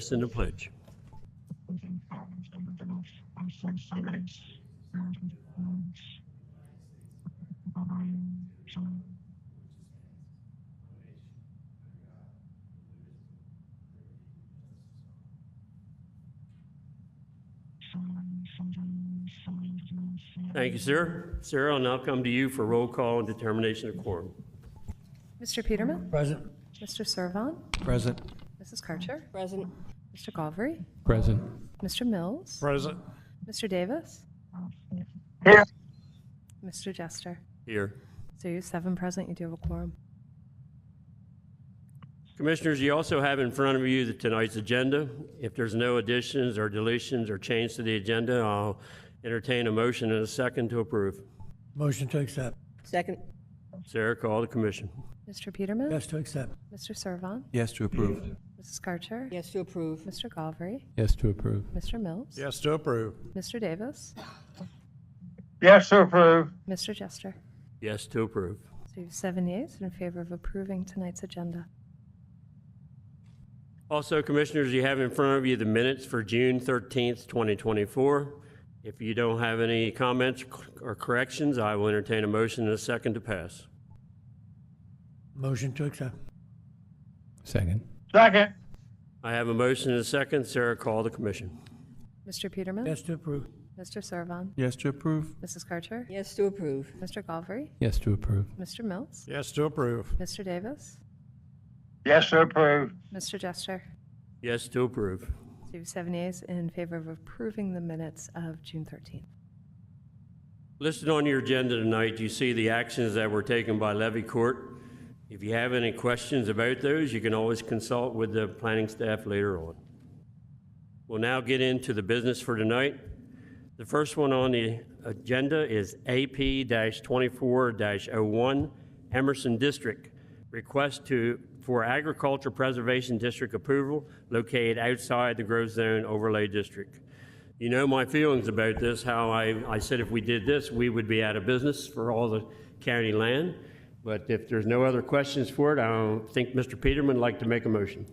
us in the pledge. Thank you, sir. Sarah, I'll now come to you for roll call and determination of quorum. Mr. Peterman? Present. Mr. Servon? Present. Mrs. Karcher? Present. Mr. Galvery? Present. Mr. Mills? Present. Mr. Davis? Here. Mr. Jester? Here. So you're 7 present, you do have a quorum. Commissioners, you also have in front of you tonight's agenda. If there's no additions or deletions or change to the agenda, I'll entertain a motion and a second to approve. Motion to accept. Second. Sarah, call the commission. Mr. Peterman? Yes to accept. Mr. Servon? Yes to approve. Mrs. Karcher? Yes to approve. Mr. Galvery? Yes to approve. Mr. Mills? Yes to approve. Mr. Davis? Yes to approve. Mr. Jester? Yes to approve. So you have 7 yeas in favor of approving tonight's agenda. Also, Commissioners, you have in front of you the minutes for June 13th, 2024. If you don't have any comments or corrections, I will entertain a motion and a second to pass. Motion to accept. Second. Second. I have a motion and a second. Sarah, call the commission. Mr. Peterman? Yes to approve. Mr. Servon? Yes to approve. Mrs. Karcher? Yes to approve. Mr. Galvery? Yes to approve. Mr. Mills? Yes to approve. Mr. Davis? Yes to approve. Mr. Jester? Yes to approve. So you have 7 yeas in favor of approving the minutes of June 13th. Listed on your agenda tonight, you see the actions that were taken by Levy Court. If you have any questions about those, you can always consult with the planning staff later on. We'll now get into the business for tonight. The first one on the agenda is AP-24-01, Emerson District. Request for Agriculture Preservation District approval located outside the Growth Zone Overlay District. You know my feelings about this, how I said if we did this, we would be out of business for all the county land. But if there's no other questions for it, I don't think Mr. Peterman would like to make a motion.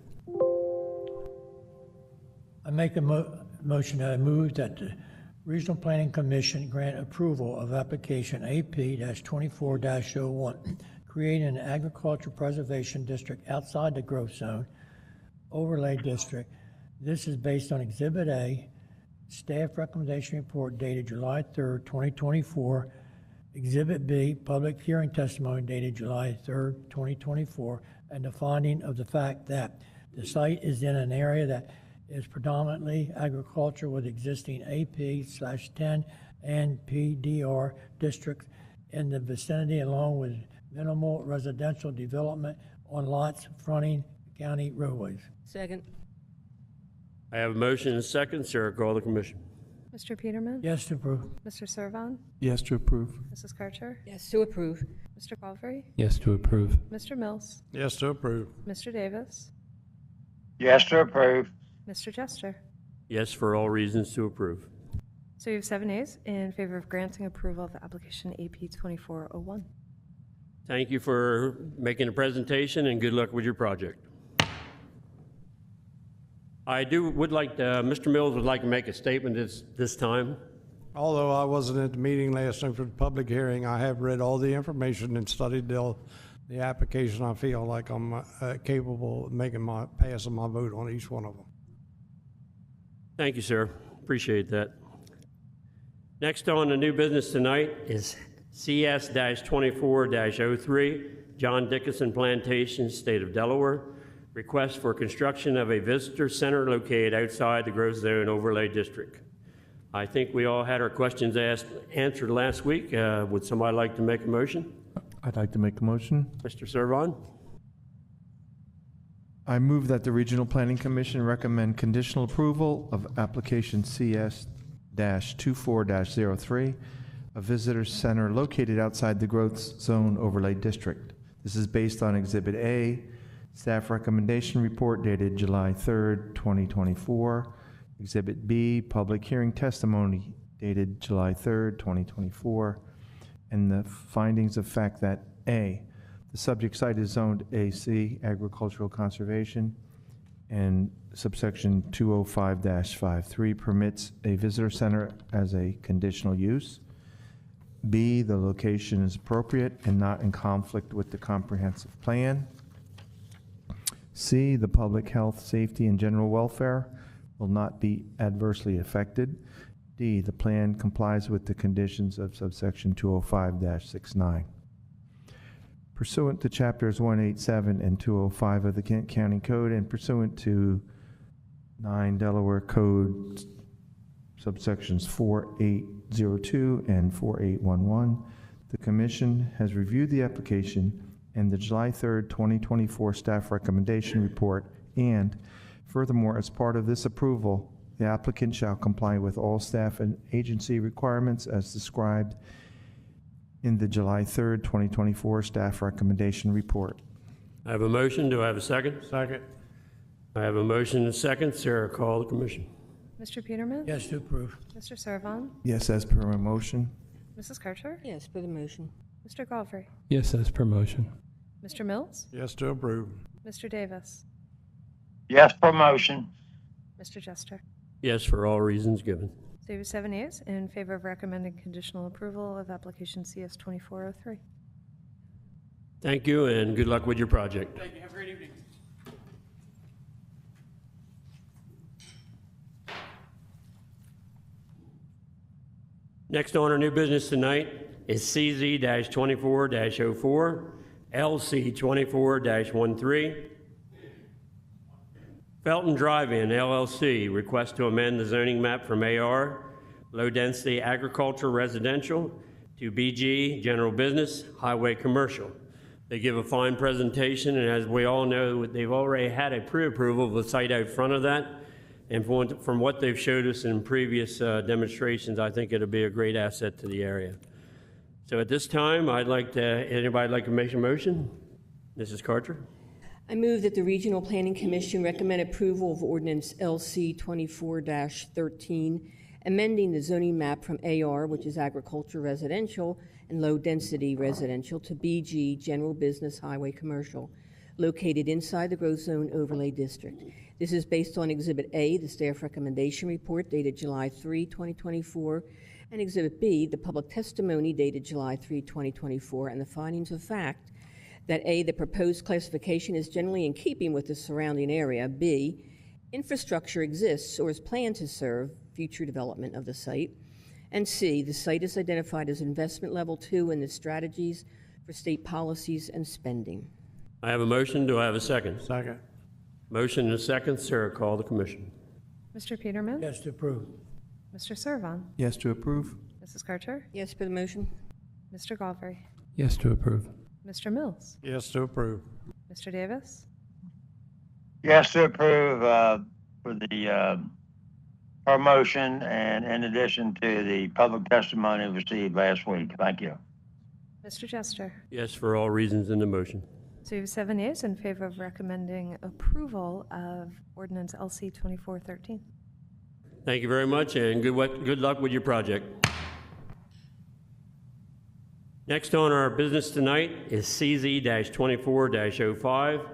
I make a motion that I move that the Regional Planning Commission grant approval of application AP-24-01, creating an agriculture preservation district outside the growth zone overlay district. This is based on Exhibit A, staff recommendation report dated July 3rd, 2024. Exhibit B, public hearing testimony dated July 3rd, 2024, and the finding of the fact that the site is in an area that is predominantly agriculture with existing AP/10 and PDR districts in the vicinity, along with minimal residential development on lots fronting county roadways. Second. I have a motion and a second. Sarah, call the commission. Mr. Peterman? Yes to approve. Mr. Servon? Yes to approve. Mrs. Karcher? Yes to approve. Mr. Galvery? Yes to approve. Mr. Mills? Yes to approve. Mr. Davis? Yes to approve. Mr. Jester? Yes, for all reasons to approve. So you have 7 yeas in favor of granting approval of the application AP-24-01. Thank you for making a presentation and good luck with your project. Mr. Mills would like to make a statement this time. Although I wasn't at the meeting last night for the public hearing, I have read all the information and studied the application. I feel like I'm capable of passing my vote on each one of them. Thank you, sir. Appreciate that. Next on the new business tonight is CS-24-03, John Dickinson Plantation, State of Delaware. Request for construction of a visitor center located outside the Growth Zone Overlay District. I think we all had our questions answered last week. Would somebody like to make a motion? I'd like to make a motion. Mr. Servon? I move that the Regional Planning Commission recommend conditional approval of application CS-24-03, a visitor center located outside the Growth Zone Overlay District. This is based on Exhibit A, staff recommendation report dated July 3rd, 2024. Exhibit B, public hearing testimony dated July 3rd, 2024. And the findings of fact that A, the subject site is zoned AC, agricultural conservation. And subsection 205-53 permits a visitor center as a conditional use. B, the location is appropriate and not in conflict with the comprehensive plan. C, the public health, safety, and general welfare will not be adversely affected. D, the plan complies with the conditions of subsection 205-69. Pursuant to chapters 187 and 205 of the Kent County Code and pursuant to 9 Delaware Code subsections 4802 and 4811, the Commission has reviewed the application and the July 3rd, 2024 staff recommendation report, and furthermore, as part of this approval, the applicant shall comply with all staff and agency requirements as described in the July 3rd, 2024 staff recommendation report. I have a motion. Do I have a second? Second. I have a motion and a second. Sarah, call the commission. Mr. Peterman? Yes to approve. Mr. Servon? Yes, as per my motion. Mrs. Karcher? Yes, for the motion. Mr. Galbraith? Yes, as per motion. Mr. Mills? Yes to approve. Mr. Davis? Yes for motion. Mr. Jester? Yes, for all reasons given. So you have 7 yeas in favor of recommending conditional approval of application CS 2403. Thank you, and good luck with your project. Thank you. Have a great evening. Next on our new business tonight is CZ-24-04, LC-24-13. Felton Drive-In LLC, request to amend the zoning map from AR, low-density agriculture residential, to BG, general business, highway commercial. They give a fine presentation, and as we all know, they've already had a pre-approval of the site out front of that. And from what they've showed us in previous demonstrations, I think it'll be a great asset to the area. So at this time, anybody like to make a motion? Mrs. Carter? I move that the Regional Planning Commission recommend approval of ordinance LC 24-13, amending the zoning map from AR, which is agriculture residential and low-density residential, to BG, general business highway commercial, located inside the growth zone overlay district. This is based on Exhibit A, the staff recommendation report dated July 3, 2024, and Exhibit B, the public testimony dated July 3, 2024, and the findings of fact that A, the proposed classification is generally in keeping with the surrounding area, B, infrastructure exists or is planned to serve future development of the site, and C, the site is identified as investment level 2 in the strategies for state policies and spending. I have a motion. Do I have a second? Second. Motion and a second. Sarah, call the commission. Mr. Peterman? Yes to approve. Mr. Servon? Yes to approve. Mrs. Karcher? Yes, for the motion. Mr. Galbraith? Yes to approve. Mr. Mills? Yes to approve. Mr. Davis? Yes to approve for the promotion and in addition to the public testimony received last week. Thank you. Mr. Jester? Yes, for all reasons in the motion. So you have 7 yeas in favor of recommending approval of ordinance LC 2413. Thank you very much, and good luck with your project. Next on our business tonight is CZ-24-05,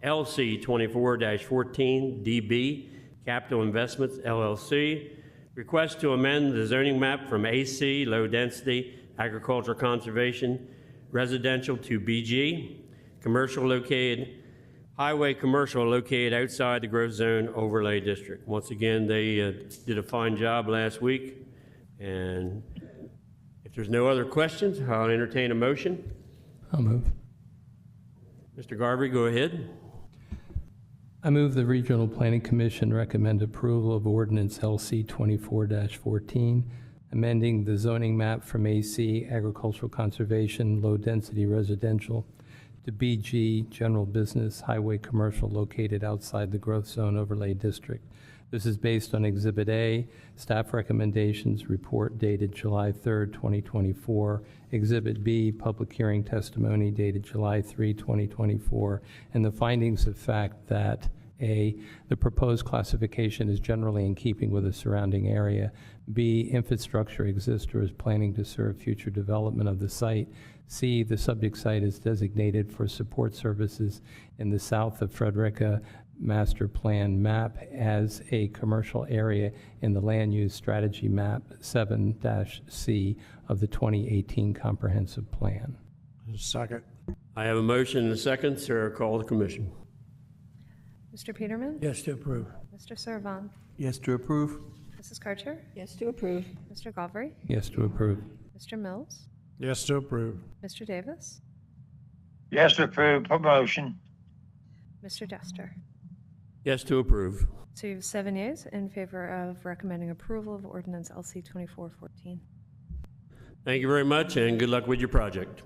LC-24-14, DB, Capital Investments, LLC. Request to amend the zoning map from AC, low density, agriculture conservation, residential, to BG, commercial located, highway commercial located outside the growth zone overlay district. Once again, they did a fine job last week, and if there's no other questions, I'll entertain a motion. I'll move. Mr. Garvey, go ahead. I move the Regional Planning Commission recommend approval of ordinance LC 24-14, amending the zoning map from AC, agricultural conservation, low-density residential, to BG, general business, highway commercial located outside the growth zone overlay district. This is based on Exhibit A, staff recommendations report dated July 3rd, 2024, Exhibit B, public hearing testimony dated July 3, 2024, and the findings of fact that A, the proposed classification is generally in keeping with the surrounding area, B, infrastructure exists or is planning to serve future development of the site, C, the subject site is designated for support services in the south of Frederica master plan map as a commercial area in the land use strategy map 7-C of the 2018 comprehensive plan. Second. I have a motion and a second. Sarah, call the commission. Mr. Peterman? Yes to approve. Mr. Servon? Yes to approve. Mrs. Karcher? Yes to approve. Mr. Galvary? Yes to approve. Mr. Mills? Yes to approve. Mr. Davis? Yes to approve promotion. Mr. Jester? Yes to approve. So you have 7 yeas in favor of recommending approval of ordinance LC 2414. Thank you very much, and good luck with your project.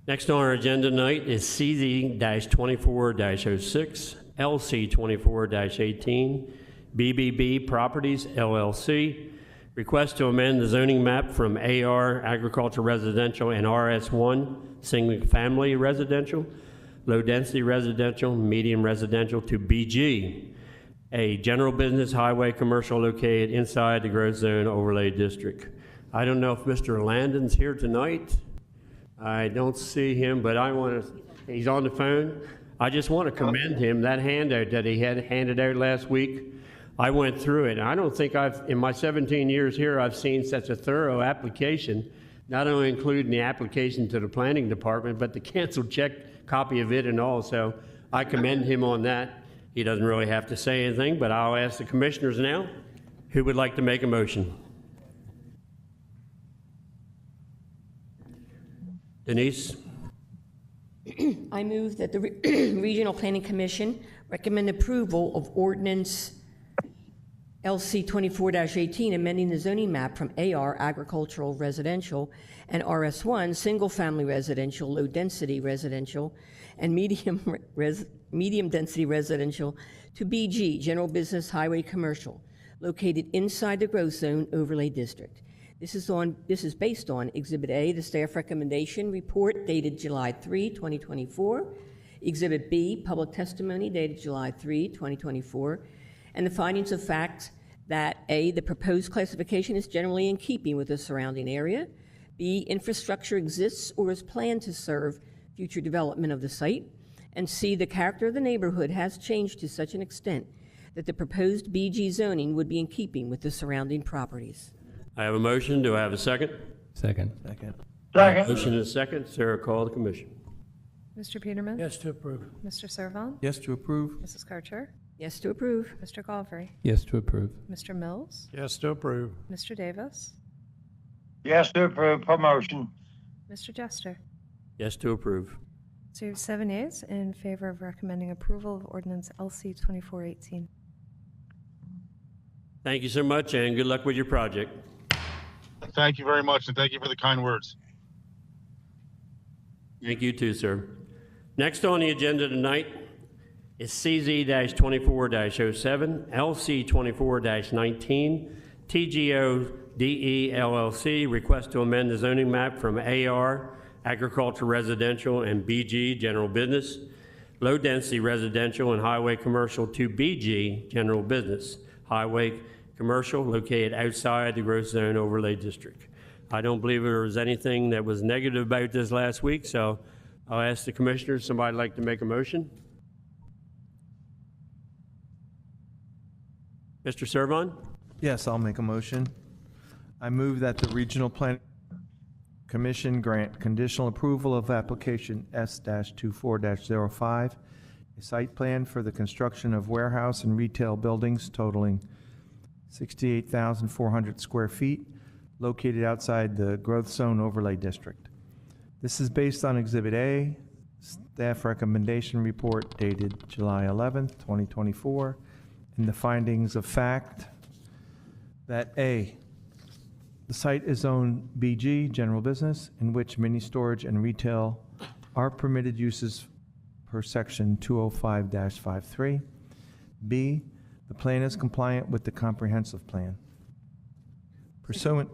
Next on our agenda tonight is CZ-24-06, LC-24-18, BBB Properties LLC. Request to amend the zoning map from AR Agriculture Residential and RS1 Single Family Residential, Low Density Residential, Medium Residential to BG, a general business highway commercial located inside the growth zone overlay district. I don't know if Mr. Landon's here tonight. I don't see him, but he's on the phone. I just want to commend him. That handout that he had handed out last week, I went through it. I don't think in my 17 years here, I've seen such a thorough application, not only including the application to the planning department, but the canceled check copy of it and all. So I commend him on that. He doesn't really have to say anything, but I'll ask the commissioners now who would like to make a motion. Denise? I move that the Regional Planning Commission recommend approval of ordinance LC 24-18, amending the zoning map from AR Agricultural Residential and RS1 Single Family Residential, Low Density Residential, and Medium Density Residential to BG General Business Highway Commercial, located inside the Growth Zone Overlay District. This is based on Exhibit A, the staff recommendation report dated July 3, 2024, Exhibit B, public testimony dated July 3, 2024, and the findings of fact that A, the proposed classification is generally in keeping with the surrounding area, B, infrastructure exists or is planned to serve future development of the site, and C, the character of the neighborhood has changed to such an extent that the proposed BG zoning would be in keeping with the surrounding properties. I have a motion. Do I have a second? Second. Second. Motion and a second. Sarah, call the commission. Mr. Peterman? Yes to approve. Mr. Servon? Yes to approve. Mrs. Karcher? Yes to approve. Mr. Galvary? Yes to approve. Mr. Mills? Yes to approve. Mr. Davis? Yes to approve promotion. Mr. Jester? Yes to approve. So you have 7 yeas in favor of recommending approval of ordinance LC 2418. Thank you so much, and good luck with your project. Thank you very much, and thank you for the kind words. Thank you too, sir. Next on the agenda tonight is CZ-24-07, LC-24-19, TGO DE LLC, request to amend the zoning map from AR, Agriculture Residential, and BG, General Business, Low Density Residential and Highway Commercial to BG, General Business, Highway Commercial, located outside the Growth Zone Overlay District. I don't believe there was anything that was negative about this last week, so I'll ask the commissioners, somebody like to make a motion? Mr. Servon? Yes, I'll make a motion. I move that the Regional Planning Commission grant conditional approval of application S-24-05, a site plan for the construction of warehouse and retail buildings totaling 68,400 square feet, located outside the Growth Zone Overlay District. This is based on Exhibit A, staff recommendation report dated July 11th, 2024, and the findings of fact that A, the site is zoned BG, general business, in which mini storage and retail are permitted uses per section 205-53. B, the plan is compliant with the comprehensive plan. Pursuant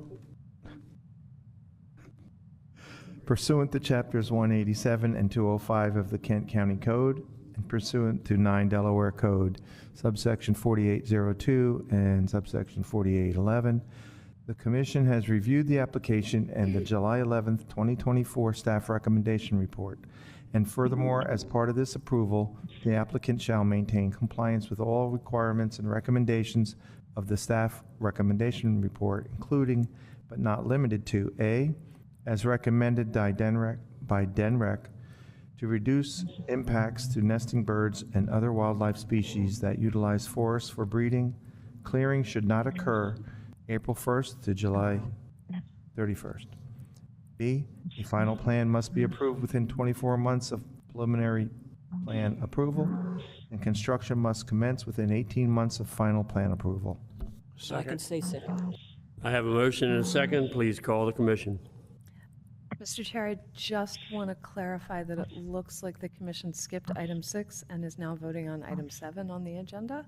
to chapters 187 and 205 of the Kent County Code, and pursuant to 9 Delaware Code, subsection 4802 and subsection 4811, the Commission has reviewed the application and the July 11th, 2024 staff recommendation report And furthermore, as part of this approval, the applicant shall maintain compliance with all requirements and recommendations of the staff recommendation report, including but not limited to A, as recommended by DENREC, to reduce impacts to nesting birds and other wildlife species that utilize forests for breeding. Clearing should not occur April 1st to July 31st. B, a final plan must be approved within 24 months of preliminary plan approval, and construction must commence within 18 months of final plan approval. I can say second. I have a motion and a second. Please call the commission. Mr. Chair, I just want to clarify that it looks like the commission skipped item 6 and is now voting on item 7 on the agenda.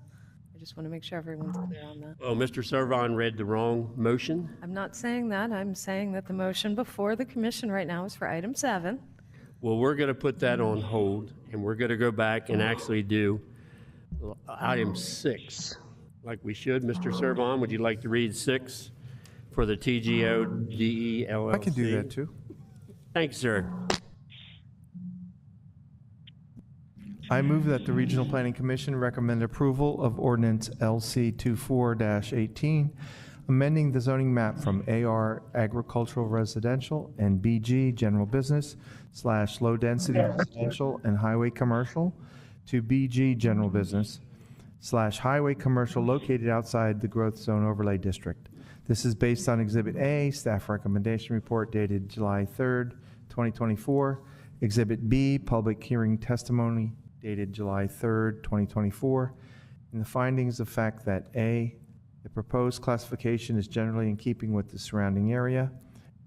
I just want to make sure everyone's clear on that. Oh, Mr. Servon read the wrong motion. I'm not saying that. I'm saying that the motion before the commission right now is for item 7. Well, we're going to put that on hold, and we're going to go back and actually do item 6, like we should. Mr. Servon, would you like to read 6 for the TGODE LLC? I can do that too. Thanks, sir. I move that the Regional Planning Commission recommend approval of ordinance LC 24-18, amending the zoning map from AR Agricultural Residential and BG General Business / Low Density Residential and Highway Commercial to BG General Business / Highway Commercial located outside the Growth Zone Overlay District. This is based on Exhibit A, Staff Recommendation Report dated July 3rd, 2024. Exhibit B, Public Hearing Testimony dated July 3rd, 2024. And the findings of fact that A, the proposed classification is generally in keeping with the surrounding area.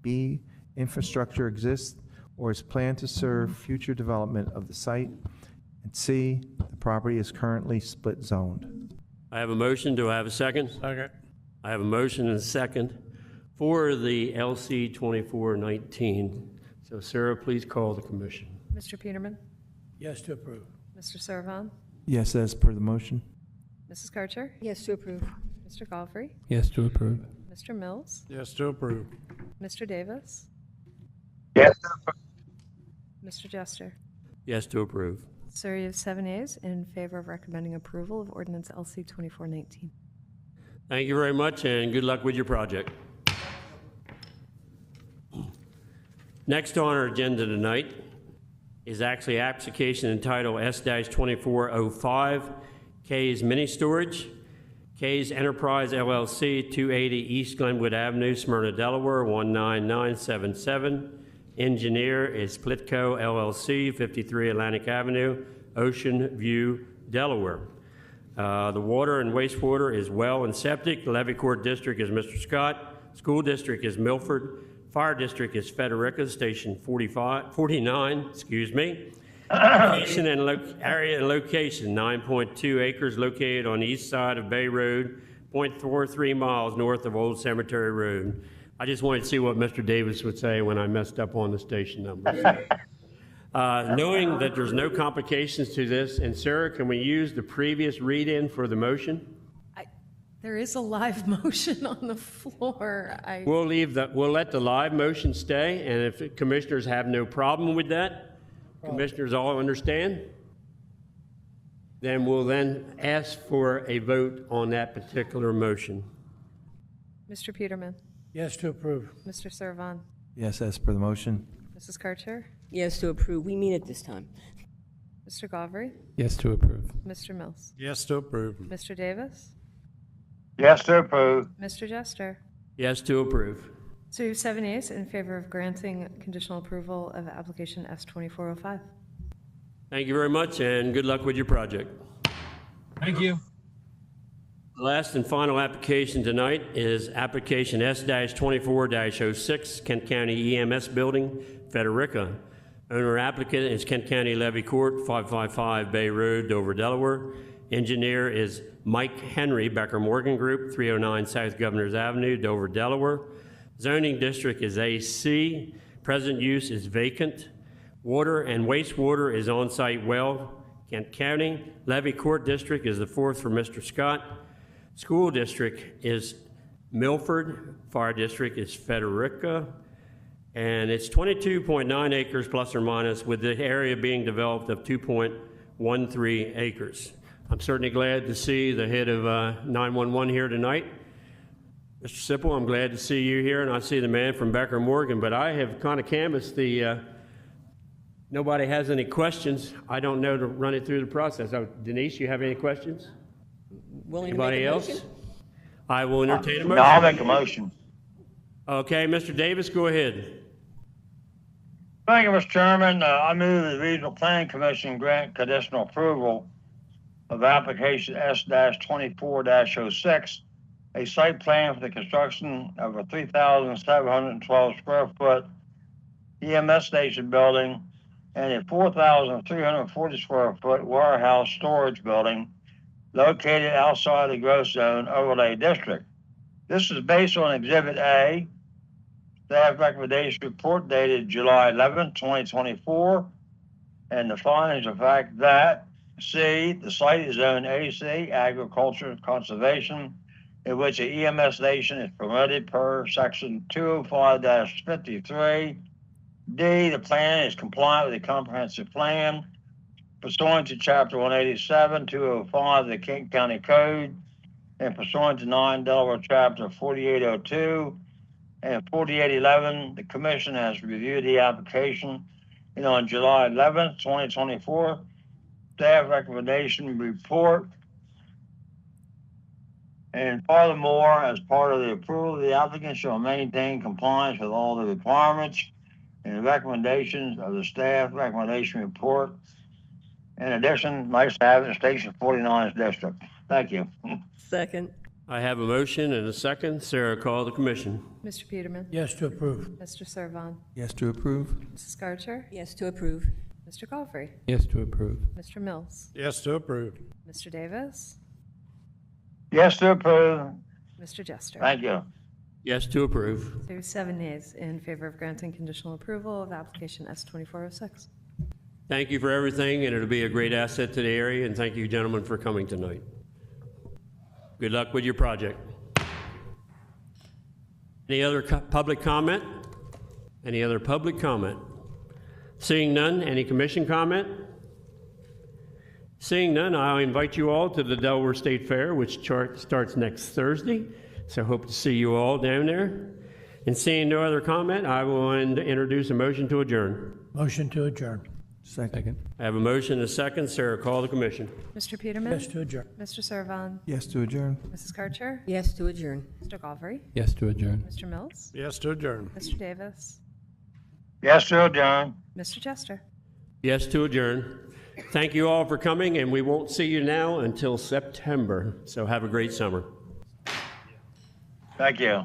B, infrastructure exists or is planned to serve future development of the site. And C, the property is currently split zoned. I have a motion. Do I have a second? Second. I have a motion and a second for the LC 2419. So, Sarah, please call the commission. Mr. Peterman? Yes to approve. Mr. Servon? Yes, as per the motion. Mrs. Karcher? Yes to approve. Mr. Golfrey? Yes to approve. Mr. Mills? Yes to approve. Mr. Davis? Yes, Mr. Jester? Yes to approve. Sir, you have 7 ayes in favor of recommending approval of ordinance LC 2419. Thank you very much, and good luck with your project. Next on our agenda tonight is actually application entitled S-2405, K's Mini Storage, K's Enterprise LLC, 280 East Glenwood Avenue, Smyrna, Delaware, 19977. Engineer is Splitco LLC, 53 Atlantic Avenue, Ocean View, Delaware. The water and wastewater is well and septic. The Levy Court District is Mr. Scott. School District is Milford. Fire District is Frederica, Station 49, Location and area and location, 9.2 acres located on the east side of Bay Road, 0.43 miles north of Old Cemetery Road. I just wanted to see what Mr. Davis would say when I messed up on the station numbers. Knowing that there's no complications to this, and Sarah, can we use the previous read-in for the motion? There is a live motion on the floor. We'll let the live motion stay, and if commissioners have no problem with that, commissioners all understand, then we'll then ask for a vote on that particular motion. Mr. Peterman? Yes to approve. Mr. Servon? Yes, as per the motion. Mrs. Karcher? Yes to approve. We mean it this time. Mr. Golfrey? Yes to approve. Mr. Mills? Yes to approve. Mr. Davis? yes to approve. Mr. Jester? Yes to approve. So you have 7 ayes in favor of granting conditional approval of application S-2405. Thank you very much, and good luck with your project. Thank you. The last and final application tonight is application S-24-06, Kent County EMS Building, Frederica. Owner applicant is Kent County Levy Court, 555 Bay Road, Dover, Delaware. Engineer is Mike Henry, Becker Morgan Group, 309 South Governors Avenue, Dover, Delaware. Zoning district is AC. Present use is vacant. Water and wastewater is on-site well, Kent County. Levy Court District is the fourth for Mr. Scott. School District is Milford. Fire District is Frederica. And it's 22.9 acres plus or minus, with the area being developed of 2.13 acres. I'm certainly glad to see the head of 911 here tonight. Mr. Sipple, I'm glad to see you here, and I see the man from Becker Morgan, but I have kind of canvassed the, nobody has any questions. I don't know to run it through the process. Denise, you have any questions? Willing to make Anybody a else? motion? I will entertain a No, I'll motion. make a motion. Okay, Mr. Davis, go ahead. Thank you, Mr. Chairman. I move the Regional Planning Commission grant conditional approval of application S-24-06, a site plan for the construction of a 3,712 square foot EMS station building and a 4,340 square foot warehouse storage building located outside the growth zone overlay district. This is based on Exhibit A, staff recommendation report dated July 11, 2024, and the findings of fact that C, the site is zoned AC, agriculture conservation, in which an EMS station is permitted per section 205-53. D, the plan is compliant with the comprehensive plan pursuant to chapter 187, 205 of the King County Code, and pursuant to 9 Delaware chapter 4802 and 4811. The commission has reviewed the application, and on July 11th, 2024, staff recommendation report. And furthermore, as part of the approval, the applicant shall maintain compliance with all the requirements and the recommendations of the staff recommendation report. In addition, nice to have it in Station 49's district. Thank you. Second. I have a motion and a second. Sarah, call the commission. Mr. Peterman? Yes to approve. Mr. Servon? Yes to approve. Mrs. Gardner? Yes to approve. Mr. Golfrey? Yes to approve. Mr. Mills? Yes to approve. Mr. Davis? Yes to approve. Mr. Jester? Thank you. Yes to approve. There are 7 nays in favor of granting conditional approval of application S-2406. Thank you for everything, and it'll be a great asset to the area, and thank you, gentlemen, for coming tonight. Good luck with your project. Any other public comment? Any other public comment? Seeing none, any commission comment? Seeing none, I'll invite you all to the Delaware State Fair, which starts next Thursday. So hope to see you all down there. And seeing no other comment, I will introduce a motion to adjourn. Motion to adjourn. Second. I have a motion and a second. Sarah, call the commission. Mr. Peterman? Yes to adjourn. Mr. Servon? Yes to adjourn. Mrs. Gardner? Yes to adjourn. Mr. Golfrey? Yes to adjourn. Mr. Mills? Yes to adjourn. Mr. Davis? Yes to adjourn. Mr. Jester? Yes to adjourn. Thank you all for coming, and we won't see you now until September. So have a great summer. Thank you.